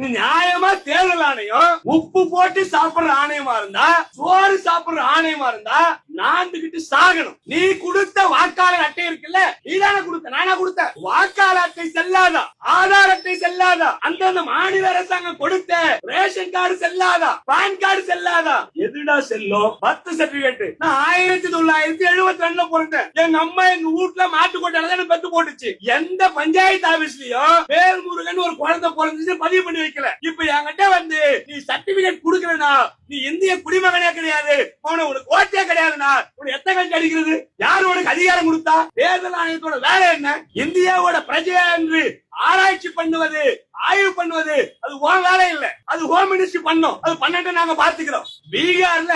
நியாயமா தேர்தல் ஆணையம் உப்பு போட்டு சாப்பிடுற ஆணையமா இருந்தா, சோறு சாப்பிடுற ஆணையமா இருந்தா நான்கிட்டு சாகணும். நீ கொடுத்த வாக்காளர் அட்டை இருக்குல்ல, நீதான கொடுத்த, நானா கொடுத்த? வாக்காளர் அட்டை செல்லாதா, ஆதார் அட்டை செல்லாதா, அந்தந்த மாநில அரசாங்கம் கொடுத்த ரேஷன் கார்டு செல்லாதா, பான் கார்டு செல்லாதா? எதுடா செல்லும்? 10 சர்டிபிகேட். நான் 1972 பிறந்தேன். எங்க அம்மா எங்க வீட்டுல மாட்டுக்கோட்டையில தான் பெத்து போட்டுச்சு. எந்த பஞ்சாயத்து ஆபீஸ்லயும் வேல்முருகன் ஒரு குழந்தை பிறந்துச்சு பதிவு பண்ணி வைக்கல. இப்ப என்கிட்ட வந்து நீ சர்டிபிகேட் குடுக்கறனா, நீ இந்திய குடிமகனே கிடையாது, உனக்கு ஓட்டே கிடையாதுன்னா உனக்கு எத்தனை கட்சி அடிக்கிறது? யாரு உனக்கு அதிகாரம் கொடுத்தா? தேர்தல் ஆணையத்தோட வேலை என்ன? இந்தியாவோட பிரஜையா என்று ஆராய்ச்சி பண்ணுவது, ஆய்வு பண்ணுவது, அது உன் வேலை இல்ல, அது ஹோம் மினிஸ்ட்ரி பண்ணும். அது பண்ணிட்டு நாங்க பாத்துக்கிறோம். பீகார்ல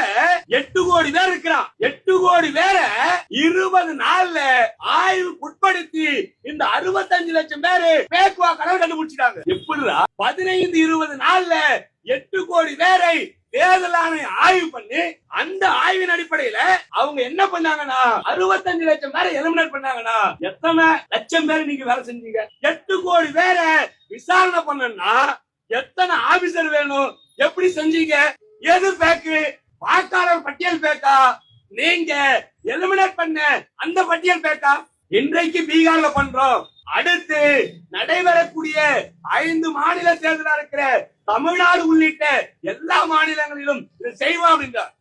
8 கோடி பேர் இருக்கிறான். 8 கோடி பேரை 20 நாள்ல ஆய்வு உட்படுத்தி இந்த 65 லட்சம் பேரு பேக் வாக்காளர் கண்டுபிடிச்சிட்டாங்க. எப்படிடா 15-20 நாள்ல 8 கோடி பேரை தேர்தல் ஆணையம் ஆய்வு பண்ணி, அந்த ஆய்வின் அடிப்படையில அவங்க என்ன பண்ணாங்கன்னா 65 லட்சம் பேரை எலிமினேட் பண்ணாங்கன்னா, எத்தனை லட்சம் பேர் நீங்க வேலை செஞ்சீங்க? 8 கோடி பேரை விசாரணை பண்ணா எத்தனை ஆபீசர் வேணும்? எப்படி செஞ்சீங்க? எது பேக்கு? வாக்காளர் பட்டியல் பேக்கா, நீங்க எலிமினேட் பண்ண அந்த பட்டியல் பேக்கா? இன்றைக்கு பீகார்ல பண்றோம். அடுத்து நடைபெறக்கூடிய 5 மாநில தேர்தலா இருக்கிற தமிழ்நாடு உள்ளிட்ட எல்லா மாநிலங்களிலும் செய்வோம் அப்படின்றார்.